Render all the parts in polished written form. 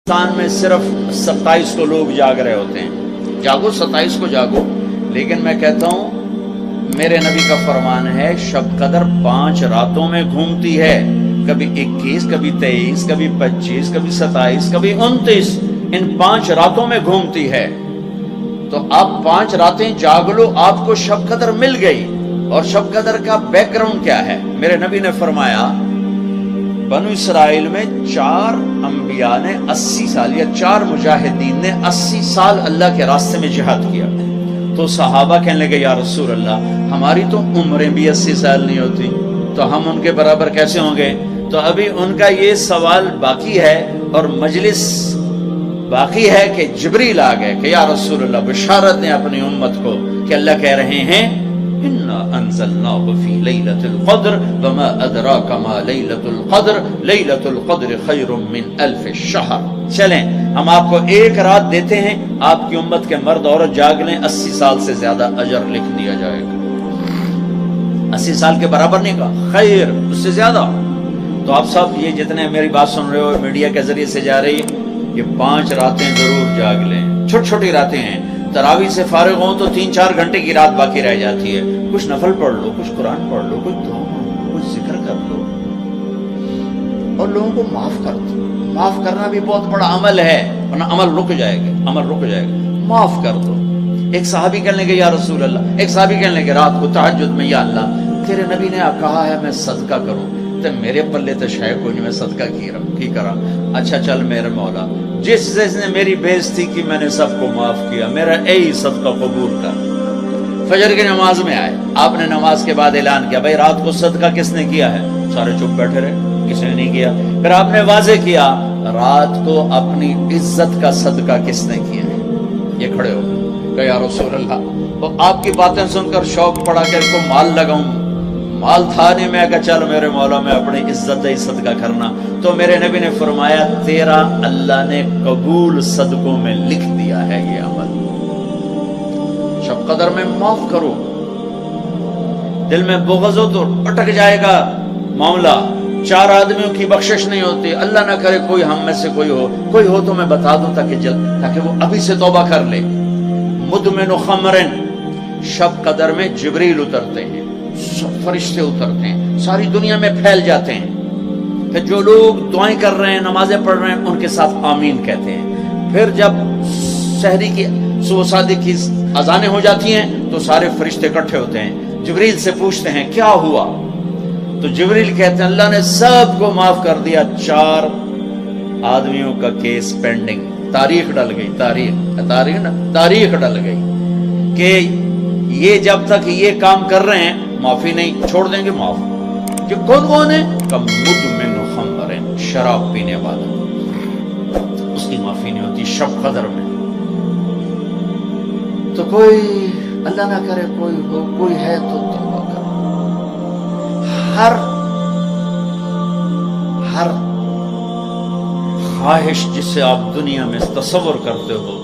ہندوستان میں صرف 27 کو لوگ جاگ رہے ہوتے ہیں. جاگو 27 کو جاگو، لیکن میں کہتا ہوں میرے نبی کا فرمان ہے شب قدر 5 راتوں میں گھومتی ہے، کبھی 21، کبھی 23، کبھی 25، کبھی 27، کبھی 29، ان 5 راتوں میں گھومتی ہے. تو آپ 5 راتیں جاگ لو، آپ کو شب قدر مل گئی. اور شب قدر کا بیک گراؤنڈ کیا ہے؟ میرے نبی نے فرمایا بنو اسرائیل میں 4 انبیاء نے 80 سال یا 4 مجاہدین نے 80 سال اللہ کے راستے میں جہاد کیا. تو صحابہ کہنے لگے یا رسول اللہ ہماری تو عمریں بھی 80 سال نہیں ہوتی، تو ہم ان کے برابر کیسے ہوں گے؟ تو ابھی ان کا یہ سوال باقی ہے اور مجلس باقی ہے کہ جبریل آ گئے کہ یا رسول اللہ بشارت دیں اپنی امت کو کہ اللہ کہہ رہے ہیں اِنَّا أَنزَلْنَاهُ فِي لَيْلَةِ الْقَدْرِ وَمَا أَدْرَاكَ مَا لَيْلَةُ الْقَدْرِ لَيْلَةُ الْقَدْرِ خَيْرٌ مِّنْ أَلْفِ الشَّهْرِ. چلیں ہم آپ کو ایک رات دیتے ہیں، آپ کی امت کے مرد عورت جاگ لیں، 80 سال سے زیادہ اجر لکھ دیا جائے گا. 80 سال کے برابر نہیں کہا، خیر اس سے زیادہ. تو آپ سب یہ جتنے میری بات سن رہے ہو میڈیا کے ذریعے سے جا رہی ہے، یہ 5 راتیں ضرور جاگ لیں. چھوٹی چھوٹی راتیں ہیں، تراویح سے فارغ ہوں تو 3-4 گھنٹے کی رات باقی رہ جاتی ہے. کچھ نفل پڑھ لو، کچھ قرآن پڑھ لو، کچھ دعا پڑھ لو، کچھ ذکر کر لو اور لوگوں کو معاف کر دو. معاف کرنا بھی بہت بڑا عمل ہے، ورنہ عمل رک جائے گا، عمل رک جائے گا. معاف کر دو. ایک صحابی کہنے لگے یا رسول اللہ، ایک صحابی کہنے لگے رات کو تہجد میں یا اللہ تیرے نبی نے کہا ہے میں صدقہ کروں، تو میرے پلے تو شاید کوئی نہیں، میں صدقہ کی کرا. اچھا چل میرے مولا جس نے میری بےزتی کی میں نے سب کو معاف کیا، میرا یہی صدقہ قبول کر. فجر کی نماز میں آئے، آپ نے نماز کے بعد اعلان کیا بھائی رات کو صدقہ کس نے کیا ہے؟ سارے چپ بیٹھے رہے، کسی نے نہیں کیا. پھر آپ نے واضح کیا رات کو اپنی عزت کا صدقہ کس نے کیا ہے؟ یہ کھڑے ہو کہ یا رسول اللہ. وہ آپ کی باتیں سن کر شوق پڑا کہ ان کو مال لگاؤں، مال تھا نہیں. میں کہا چل میرے مولا میں اپنی عزت ہی صدقہ کرنا. تو میرے نبی نے فرمایا تیرا اللہ نے قبول صدقوں میں لکھ دیا ہے یہ عمل. شب قدر میں معاف کرو. دل میں بغض ہو تو اٹک جائے گا معاملہ. 4 آدمیوں کی بخشش نہیں ہوتی. اللہ نہ کرے کوئی ہم میں سے کوئی ہو تو میں بتا دوں تاکہ وہ ابھی سے توبہ کر لے. مدمن خمرن، شب قدر میں جبریل اترتے ہیں، فرشتے اترتے ہیں، ساری دنیا میں پھیل جاتے ہیں. کہ جو لوگ دعائیں کر رہے ہیں، نمازیں پڑھ رہے ہیں، ان کے ساتھ آمین کہتے ہیں. پھر جب سحری کی صبح صادق کی اذانیں ہو جاتی ہیں تو سارے فرشتے اکٹھے ہوتے ہیں، جبریل سے پوچھتے ہیں کیا ہوا؟ تو جبریل کہتے ہیں اللہ نے سب کو معاف کر دیا، 4 آدمیوں کا کیس پینڈنگ. تاریخ ڈل گئی، تاریخ ڈل گئی کہ یہ جب تک یہ کام کر رہے ہیں معافی نہیں چھوڑ دیں گے. معاف کہ کون ہے؟ مدمن خمرن، شراب پینے والا، اس کی معافی نہیں ہوتی شب قدر میں. تو کوئی اللہ نہ کرے کوئی ہے تو توبہ کرو. ہر خواہش جسے آپ دنیا میں تصور کرتے ہو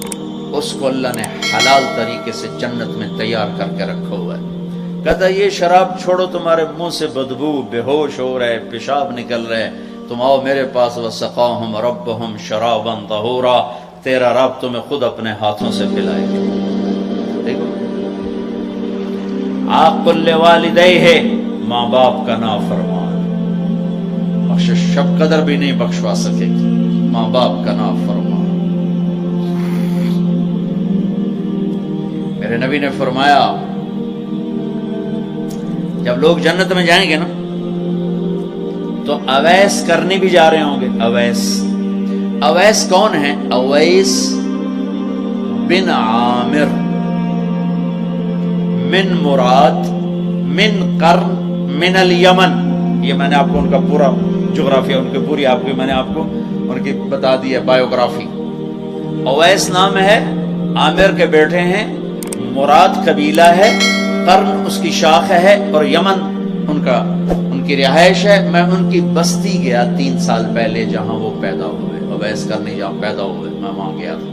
اس کو اللہ نے حلال طریقے سے جنت میں تیار کر کے رکھا ہوا ہے. کہتا یہ شراب چھوڑو، تمہارے منہ سے بدبو، بے ہوش ہو رہے، پیشاب نکل رہے، تم آؤ میرے پاس. وسقاہم ربہم شرابا طہورا، تیرا رب تمہیں خود اپنے ہاتھوں سے پلائے گا. دیکھو عاق لوالدیہ، ماں باپ کا نافرمان بخشش شب قدر بھی نہیں بخشوا سکے گی. ماں باپ کا نافرمان. میرے نبی نے فرمایا جب لوگ جنت میں جائیں گے نا تو اویس کرنے بھی جا رہے ہوں گے. اویس کون ہے؟ اویس بن عامر من مراد من قرن من الیمن. یہ میں نے آپ کو ان کا پورا جغرافیہ، ان کی پوری میں نے آپ کو ان کی بتا دی ہے بایوگرافی. اویس نام ہے، عامر کے بیٹے ہیں، مراد قبیلہ ہے، قرن اس کی شاخ ہے اور یمن ان کی رہائش ہے. میں ان کی بستی گیا 3 سال پہلے جہاں وہ پیدا ہوئے. اویس کرنے جہاں پیدا ہوئے میں وہاں گیا تھا.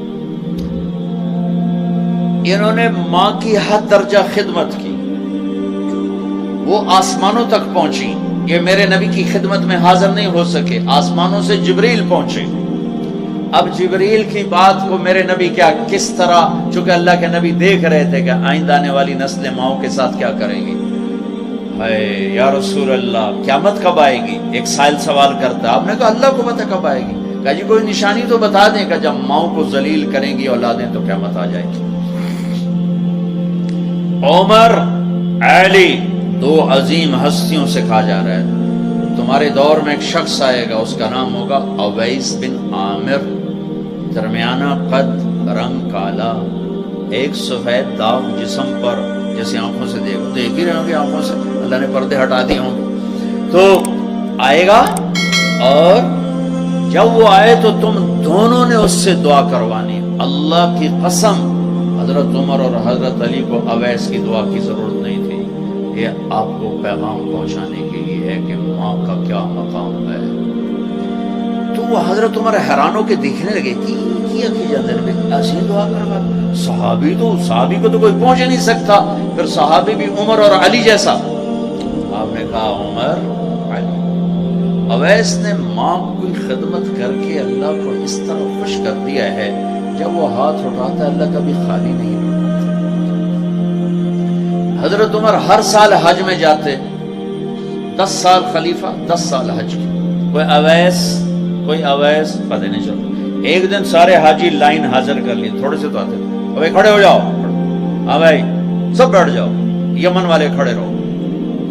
انہوں نے ماں کی حد درجہ خدمت کی، وہ آسمانوں تک پہنچی. یہ میرے نبی کی خدمت میں حاضر نہیں ہو سکے، آسمانوں سے جبریل پہنچے اب جبریل کی بات کو میرے نبی کیا کس طرح، چونکہ اللہ کے نبی دیکھ رہے تھے کہ آئندہ آنے والی نسلیں ماؤں کے ساتھ کیا کریں گی. اے یا رسول اللہ قیامت کب آئے گی؟ ایک سائل سوال کرتا. آپ نے کہا اللہ کو پتہ کب آئے گی. کہا جی کوئی نشانی تو بتا دیں کہ جب ماؤں کو ذلیل کریں گی اولادیں تو قیامت آ جائے گی. عمر علی دو عظیم ہستیوں سے کہا جا رہا ہے تمہارے دور میں ایک شخص آئے گا، اس کا نام ہوگا اویس بن عامر، درمیانہ قد، رنگ کالا، ایک سفید داغ جسم پر، جیسے آنکھوں سے دیکھ ہی رہے ہوں گے، آنکھوں سے اللہ نے پردے ہٹا دیے ہوں گے. تو آئے گا اور جب وہ آئے تو تم دونوں نے اس سے دعا کروانی. اللہ کی قسم حضرت عمر اور حضرت علی کو اویس کی دعا کی ضرورت نہیں تھی. یہ آپ کو پیغام پہنچانے کے لیے ہے کہ ماں کا کیا مقام ہے. تو وہ حضرت عمر حیران ہو کے دیکھنے لگے کہ ایسی دعا کروا. صحابی کو تو کوئی پہنچ نہیں سکتا، پھر صحابی بھی عمر اور علی جیسا. آپ نے کہا عمر علی. اویس نے ماں کی خدمت کر کے اللہ کو اس طرح خوش کر دیا ہے، جب وہ ہاتھ اٹھاتا ہے اللہ کبھی خالی نہیں اٹھاتا. حضرت عمر ہر سال حج میں جاتے، 10 سال خلیفہ 10 سال حج کی. کوئی اویس پتہ نہیں چلتا. ایک دن سارے حاجی لائن حاضر کر لی، تھوڑے سے تو آتے، بھائی کھڑے ہو جاؤ، ہاں بھائی سب بیٹھ جاؤ. یمن والے کھڑے رہو،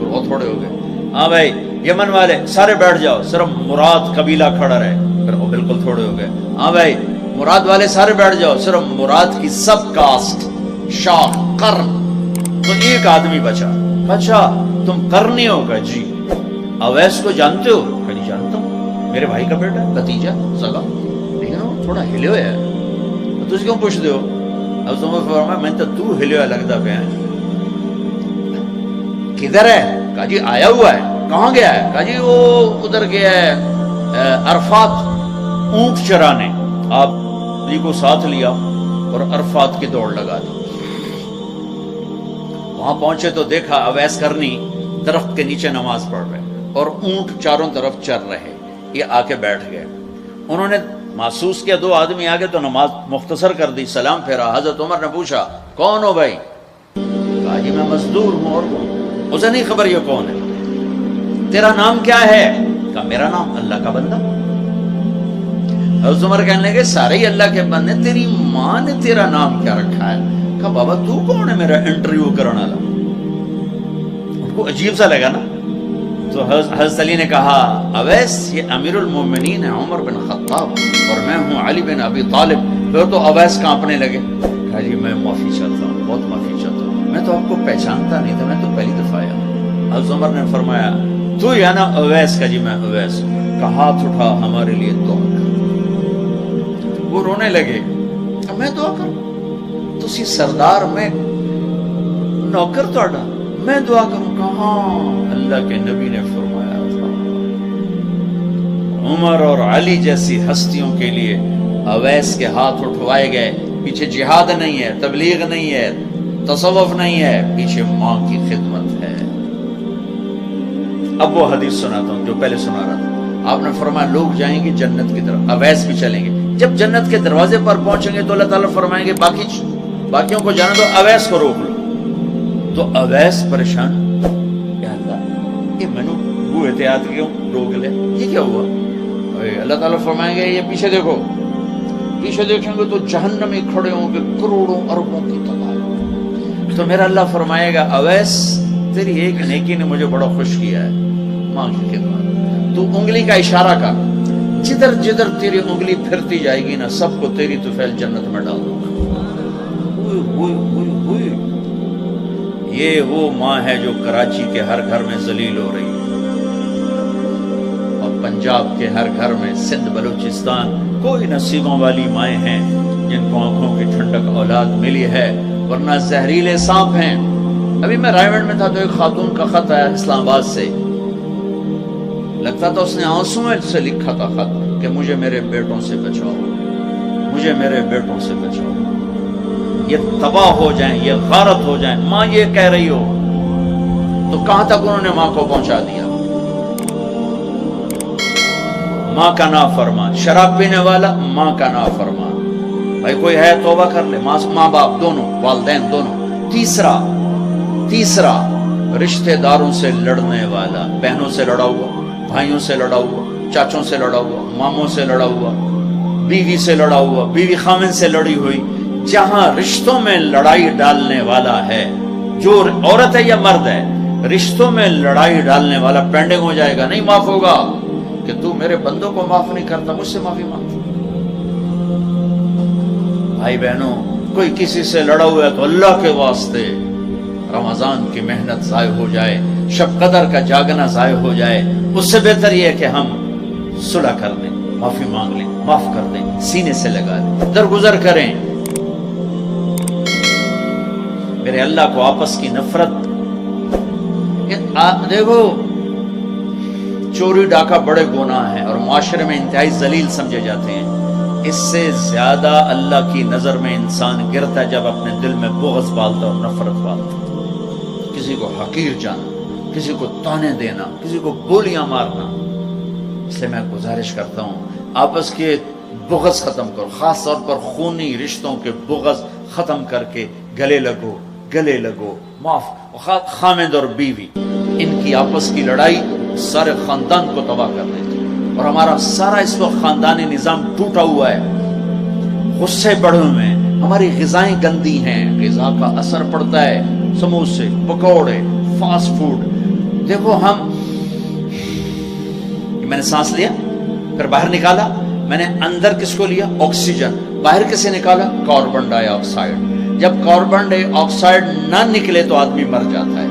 بہت تھوڑے ہو گئے. ہاں بھائی یمن والے سارے بیٹھ جاؤ، صرف مراد قبیلہ کھڑا رہے، پھر وہ بالکل تھوڑے ہو گئے. ہاں بھائی مراد والے سارے بیٹھ جاؤ، صرف مراد کی سب کاسٹ، شاخ، قرن، تو ایک آدمی بچا. اچھا تم قرنی ہو گا؟ جی. اویس کو جانتے ہو؟ کہ نہیں جانتا ہوں، میرے بھائی کا بیٹا، بھتیجا، سگا، لیکن وہ تھوڑا ہلے ہوئے ہے، تجھ کیوں پوچھتے ہو؟ اب تمہیں فرمایا میں تو ہلے ہوا لگتا پہ ہے. کدھر ہے؟ کہا جی آیا ہوا ہے. کہاں گیا ہے؟ کہا جی وہ ادھر گیا ہے عرفات اونٹ چرانے. آپ علی کو ساتھ لیا اور عرفات کی دوڑ لگا دی. وہاں پہنچے تو دیکھا اویس کرنی درخت کے نیچے نماز پڑھ رہے اور اونٹ چاروں طرف چر رہے. یہ آ کے بیٹھ گئے. انہوں نے محسوس کیا 2 آدمی آگے تو نماز مختصر کر دی، سلام پھیرا. حضرت عمر نے پوچھا کون ہو بھائی؟ کہا جی میں مزدور ہوں. اور اسے نہیں خبر یہ کون ہے. تیرا نام کیا ہے؟ کہا میرا نام اللہ کا بندہ. حضرت عمر کہنے لگے سارے ہی اللہ کے بندے، تیری ماں نے تیرا نام کیا رکھا ہے؟ کہا بابا تو کون ہے میرا انٹرویو کرنے والا؟ ان کو عجیب سا لگا نا. تو حضرت علی نے کہا اویس یہ امیر المومنین ہے عمر بن خطاب اور میں ہوں علی بن ابی طالب. پھر تو اویس کانپنے لگے. کہا جی میں معافی چاہتا ہوں، بہت معافی چاہتا ہوں، میں تو آپ کو پہچانتا نہیں تھا، میں تو پہلی دفعہ آیا. حضرت عمر نے فرمایا تو یا نا اویس؟ کا جی میں اویس. کا ہاتھ اٹھا ہمارے لیے دعا کر. وہ رونے لگے. میں دعا کروں؟ تسی سردار، میں نوکر توڑا، میں دعا کروں؟ کہاں اللہ کے نبی نے فرمایا تھا عمر اور علی جیسی ہستیوں کے لیے اویس کے ہاتھ اٹھوائے گئے. پیچھے جہاد نہیں ہے، تبلیغ نہیں ہے، تصوف نہیں ہے، پیچھے ماں کی خدمت ہے. اب وہ حدیث سناتا ہوں جو پہلے سنا رہا تھا. آپ نے فرمایا لوگ جائیں گے جنت کی طرف، اویس بھی چلیں گے. جب جنت کے دروازے پر پہنچیں گے تو اللہ تعالیٰ فرمائیں گے باقیوں کو جانا دو، اویس کو روک لو. تو اویس پریشان، یا اللہ یہ میں نے وہ احتیاط کیوں روک لے، یہ کیا ہوا؟ اللہ تعالیٰ فرمائیں گے یہ پیچھے دیکھو. پیچھے دیکھیں گے تو جہنم میں کھڑے ہوں گے کروڑوں اربوں کی تعداد. تو میرا اللہ فرمائے گا اویس تیری ایک نیکی نے مجھے بڑا خوش کیا ہے، ماں کی خدمت. تو انگلی کا اشارہ کر، جدھر جدھر تیری انگلی پھرتی جائے گی نا سب کو تیری طفیل جنت میں ڈال دوں گا. یہ وہ ماں ہے جو کراچی کے ہر گھر میں ذلیل ہو رہی ہے اور پنجاب کے ہر گھر میں، سندھ بلوچستان کوئی نصیبوں والی مائیں ہیں جن کو آنکھوں کی ٹھنڈک اولاد ملی ہے، ورنہ زہریلے سانپ ہیں. ابھی میں رائے گنج میں تھا تو ایک خاتون کا خط آیا اسلام آباد سے. لگتا تھا اس نے آنسوں سے لکھا تھا خط کہ مجھے میرے بیٹوں سے بچاؤ، مجھے میرے بیٹوں سے بچاؤ، یہ تباہ ہو جائیں، یہ غارت ہو جائیں. ماں یہ کہہ رہی ہو تو کہاں تک انہوں نے ماں کو پہنچا دیا. ماں کا نافرمان، شراب پینے والا ماں کا نافرمان. بھائی کوئی ہے توبہ کر لے. ماں باپ دونوں، والدین دونوں. تیسرا رشتہ داروں سے لڑنے والا، بہنوں سے لڑا ہوا، بھائیوں سے لڑا ہوا، چاچوں سے لڑا ہوا، ماموں سے لڑا ہوا، بیوی سے لڑا ہوا، بیوی خامن سے لڑی ہوئی. جہاں رشتوں میں لڑائی ڈالنے والا ہے، جو عورت ہے یا مرد ہے، رشتوں میں لڑائی ڈالنے والا پینڈنگ ہو جائے گا، نہیں معاف ہوگا. کہ تو میرے بندوں کو معاف نہیں کرتا، مجھ سے معافی مانگ. بھائی بہنوں، کوئی کسی سے لڑا ہوا ہے تو اللہ کے واسطے رمضان کی محنت ضائع ہو جائے، شب قدر کا جاگنا ضائع ہو جائے، اس سے بہتر یہ ہے کہ ہم صلح کر دیں، معافی مانگ لیں، معاف کر دیں، سینے سے لگا دیں، درگزر کریں. میرے اللہ کو آپس کی نفرت. دیکھو، چوری ڈاکہ بڑے گناہ ہیں اور معاشرے میں انتہائی ذلیل سمجھے جاتے ہیں. اس سے زیادہ اللہ کی نظر میں انسان گرتا ہے جب اپنے دل میں بغض پالتا اور نفرت پالتا. کسی کو حقیر جانا، کسی کو تانے دینا، کسی کو گولیاں مارنا. اس لیے میں گزارش کرتا ہوں، آپس کے بغض ختم کرو، خاص طور پر خونی رشتوں کے بغض ختم کر کے گلے لگو. معاف. خامد اور بیوی، ان کی آپس کی لڑائی سارے خاندان کو تباہ کر دیتی. اور ہمارا سارا اس وقت خاندانی نظام ٹوٹا ہوا ہے، غصے بڑھے ہوئے ہیں، ہماری غذائیں گندی ہیں، غذا کا اثر پڑتا ہے. سموسے، پکوڑے، فاسٹ فوڈ. دیکھو میں نے سانس لیا، پھر باہر نکالا، میں نے اندر کس کو لیا؟ آکسیجن. باہر کسے نکالا؟ کاربن ڈائی آکسائڈ. جب کاربن ڈائی آکسائڈ نہ نکلے تو آدمی مر جاتا ہے.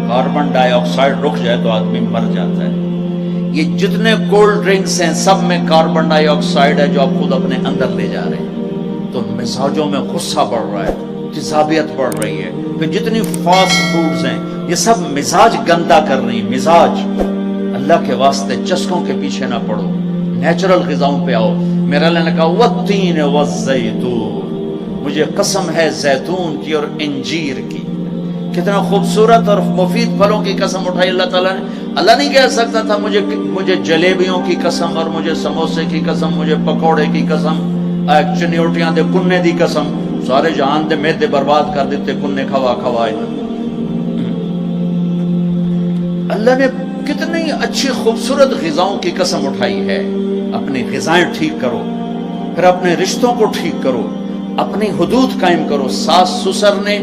کاربن ڈائی آکسائڈ رک جائے تو آدمی مر جاتا ہے. یہ جتنے کولڈ ڈرنکس ہیں سب میں کاربن ڈائی آکسائڈ ہے جو آپ خود اپنے اندر لے جا رہے ہیں. تو مزاجوں میں غصہ بڑھ رہا ہے، تیزابیت بڑھ رہی ہے. پھر جتنی فاسٹ فوڈز ہیں یہ سب مزاج گندا کر رہی ہیں. مزاج. اللہ کے واسطے چسکوں کے پیچھے نہ پڑو، نیچرل غذاؤں پہ آؤ. میرا اللہ نے کہا والتین والزیتون، مجھے قسم ہے زیتون کی اور انجیر کی. کتنا خوبصورت اور مفید پھلوں کی قسم اٹھائی اللہ تعالیٰ نے. اللہ نہیں کہہ سکتا تھا مجھے جلیبیوں کی قسم اور مجھے سموسے کی قسم، مجھے پکوڑے کی قسم، چنیوٹیاں دے کنے دی قسم. سارے جہان دے میدے برباد کر دیتے کنے کھوائے. اللہ نے کتنی اچھی خوبصورت غذاؤں کی قسم اٹھائی ہے. اپنی غذائیں ٹھیک کرو، پھر اپنے رشتوں کو ٹھیک کرو، اپنی حدود قائم کرو. ساس سسر نے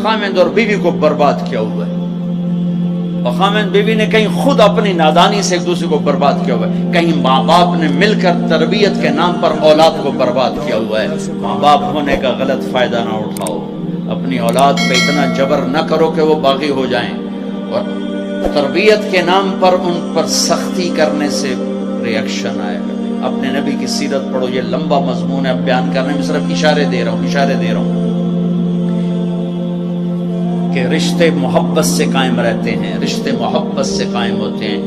خامد اور بیوی کو برباد کیا ہوا ہے، اور خامد بیوی نے کہیں خود اپنی نادانی سے ایک دوسرے کو برباد کیا ہوا ہے، کہیں ماں باپ نے مل کر تربیت کے نام پر اولاد کو برباد کیا ہوا ہے. ماں باپ ہونے کا غلط فائدہ نہ اٹھاؤ. اپنی اولاد پہ اتنا جبر نہ کرو کہ وہ باغی ہو جائیں، اور تربیت کے نام پر ان پر سختی کرنے سے ریاکشن آئے گا. اپنے نبی کی سیرت پڑھو. یہ لمبا مضمون ہے، بیان کرنے میں صرف اشارے دے رہا ہوں کہ رشتے محبت سے قائم رہتے ہیں، رشتے محبت سے قائم ہوتے ہیں.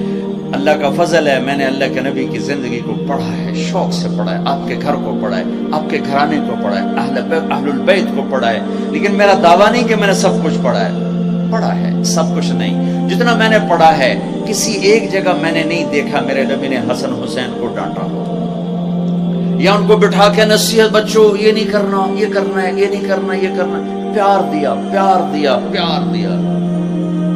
اللہ کا فضل ہے، میں نے اللہ کے نبی کی زندگی کو پڑھا ہے، شوق سے پڑھا ہے. آپ کے گھر کو پڑھا ہے، آپ کے گھرانے کو پڑھا ہے، اہل البیت کو پڑھا ہے. لیکن میرا دعویٰ نہیں کہ میں نے سب کچھ پڑھا ہے، سب کچھ نہیں. جتنا میں نے پڑھا ہے کسی ایک جگہ میں نے نہیں دیکھا میرے نبی نے حسن حسین کو ڈانٹا ہو، یا ان کو بٹھا کے نصیحت، بچوں یہ نہیں کرنا، یہ کرنا ہے، یہ نہیں کرنا، یہ کرنا. پیار دیا.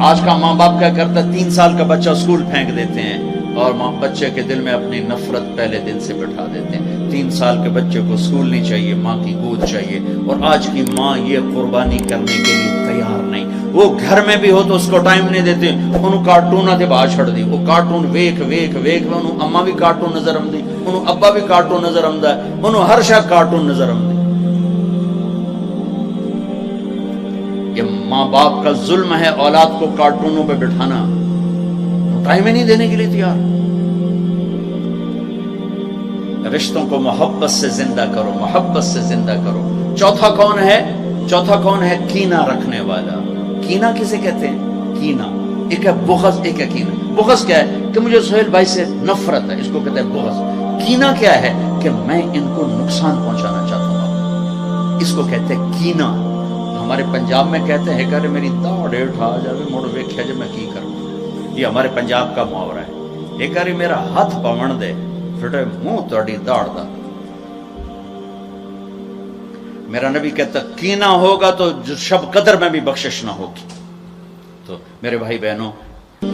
آج کا ماں باپ کیا کرتا ہے؟ 3 سال کا بچہ اسکول پھینک دیتے ہیں اور بچے کے دل میں اپنی نفرت پہلے دن سے بٹھا دیتے ہیں. 3 سال کے بچے کو اسکول نہیں چاہیے، ماں کی گود چاہیے. اور آج کی ماں یہ قربانی کرنے کے لیے تیار نہیں. وہ گھر میں بھی ہو تو اس کو ٹائم نہیں دیتے. انہوں کارٹون دے باہر چھڑ دی، وہ کارٹون ویک انہوں اما بھی کارٹون نظر آمدی، انہوں ابا بھی کارٹون نظر آمدا ہے، انہوں ہر شے کارٹون نظر آمدی. یہ ماں باپ کا ظلم ہے اولاد کو کارٹونوں پہ بٹھانا. ٹائم ہی نہیں دینے کے لیے تیار. رشتوں کو محبت سے زندہ کرو. چوتھا کون ہے؟ کینہ رکھنے والا. کینہ کسے کہتے ہیں؟ کینہ ایک ہے بغض، ایک ہے کینہ. بغض کیا ہے؟ کہ مجھے سہیل بھائی سے نفرت ہے، اس کو کہتے ہیں بغض. کینہ کیا ہے؟ کہ میں ان کو نقصان پہنچانا چاہتا ہوں، اس کو کہتے ہیں کینہ. ہمارے پنجاب میں کہتے ہیں کہ میری داڑھ اٹھا جاوے مڑ ویکھیا جے میں کی کروں. یہ ہمارے پنجاب کا محاورہ ہے. ایک باری میرا ہاتھ پاون دے پھٹے منہ تہاڈی داڑ دا. میرا نبی کہتا کینہ ہوگا تو شب قدر میں بھی بخشش نہ ہوگی. تو میرے بھائی بہنوں،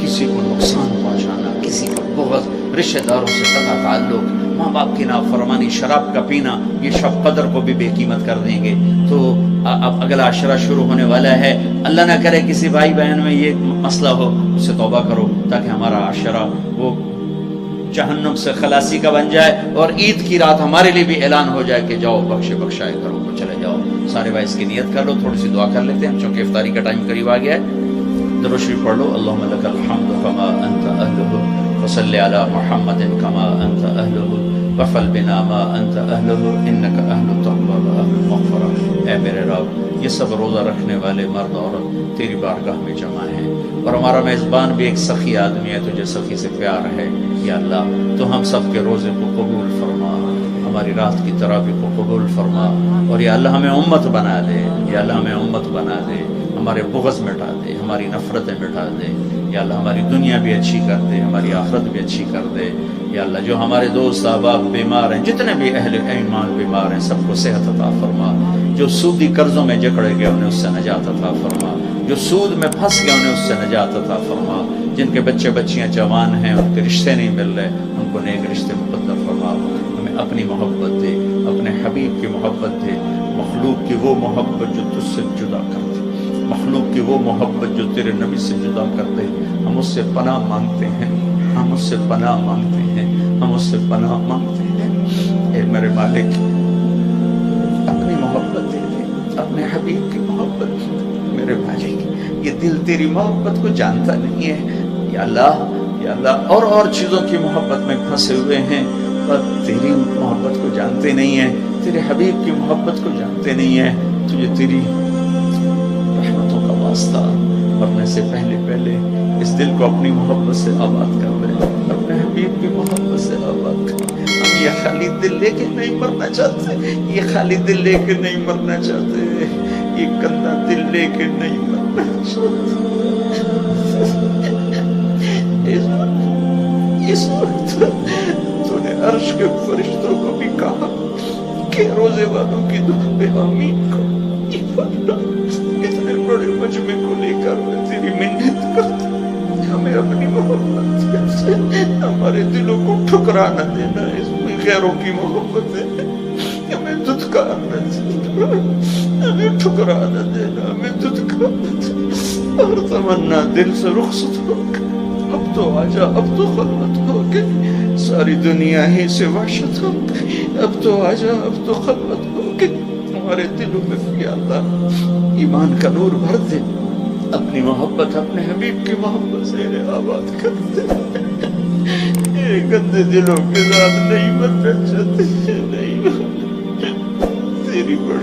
کسی کو نقصان پہنچانا، کسی کا بغض، رشتہ داروں سے قطع تعلق، ماں باپ کی نافرمانی، شراب کا پینا، یہ شب قدر کو بھی بے قیمت کر دیں گے. تو اب اگلا عشرہ شروع ہونے والا ہے. اللہ نہ کرے کسی بھائی بہن میں یہ مسئلہ ہو، اس سے توبہ کرو تاکہ ہمارا عشرہ وہ جہنم سے خلاصی کا بن جائے، اور عید کی رات ہمارے لیے بھی اعلان ہو جائے کہ جاؤ بخشے بخشائے کرو کو چلے جاؤ. سارے بھائی اس کی نیت کر لو، تھوڑی سی دعا کر لیتے ہیں چونکہ افطاری کا ٹائم قریب آ گیا ہے. درود شریف پڑھ لو. اللہم لک الحمد کما انت اہلہ وصلی علی محمد کما انت اہلہ وفعل بنا ما انت اہلہ انک اہل التقوی و اہل المغفرہ. اے میرے رب، یہ سب روزہ رکھنے والے مرد عورت تیری بارگاہ میں جمع ہیں، اور ہمارا میزبان بھی ایک سخی آدمی ہے، تجھے سخی سے پیار ہے. یا اللہ تو ہم سب کے روزے کو قبول فرما، ہماری رات کی تراویح کو قبول فرما، اور یا اللہ ہمیں امت بنا دے. یا اللہ ہمیں امت بنا دے، ہمارے بغض مٹا دے، ہماری نفرتیں مٹا دے. یا اللہ ہماری دنیا بھی اچھی کر دے، ہماری آخرت بھی اچھی کر دے. یا اللہ جو ہمارے دوست احباب بیمار ہیں، جتنے بھی اہل ایمان بیمار ہیں، سب کو صحت عطا فرما. جو سودی قرضوں میں جکڑے گئے انہیں اس سے نجات عطا فرما، جو سود میں پھنس گئے انہیں اس سے نجات عطا فرما. جن کے بچے بچیاں جوان ہیں، ان کے رشتے نہیں مل رہے، ان کو نیک رشتے مقدر فرما. ہمیں اپنی محبت دے، اپنے حبیب کی محبت دے، مخلوق کی وہ محبت جو تجھ سے جدا کر دے، مخلوق کی وہ محبت جو تیرے نبی سے جدا کر دے. ہم اس سے پناہ مانگتے ہیں، ہم اس سے پناہ مانگتے ہیں، ہم اس سے پناہ مانگتے ہیں. اے میرے مالک، اپنی محبت دے دے، اپنے حبیب کی محبت. میرے مالک، یہ دل تیری محبت کو جانتا نہیں ہے. یا اللہ، یا اللہ، اور چیزوں کی محبت میں پھنسے ہوئے ہیں، اور تیری محبت کو جانتے نہیں ہیں، تیرے حبیب کی محبت کو جانتے نہیں ہیں. تجھے تیری رحمتوں کا واسطہ مرنے سے پہلے اس دل کو اپنی محبت سے آباد کر دے، اپنے حبیب کی محبت سے آباد کر دے. ہم یہ خالی دل لے کے نہیں مرنا چاہتے، یہ خالی دل لے کے نہیں مرنا چاہتے، یہ گندا دل لے کے نہیں مرنا چاہتے. اس وقت تو نے عرش کے فرشتوں کو بھی کہا کہ روزے والوں کی دعا پہ آمین کو. اتنے بڑے مجمع کو لے کر میں تیری منت کرتا ہوں، ہمیں اپنی محبت سے ہمارے دلوں کو ٹھکرا نہ دینا. اس میں غیروں کی محبت ہے، ہمیں دھتکار نہ دینا، ہمیں ٹھکرا نہ دینا، ہمیں دھتکار نہ دینا. اور تمنا دل سے رخصت ہو کے اب تو آجا، اب تو خلوت ہو کے ساری دنیا ہی سے وحشت ہو گئی. اب تو آجا، اب تو خلوت ہو کے ہمارے دلوں میں یا اللہ ایمان کا نور بھر دے. اپنی محبت، اپنے حبیب کی محبت سے آباد کر دے. گندے دلوں کے ساتھ نہیں مرنا چاہتے، نہیں تیری بڑی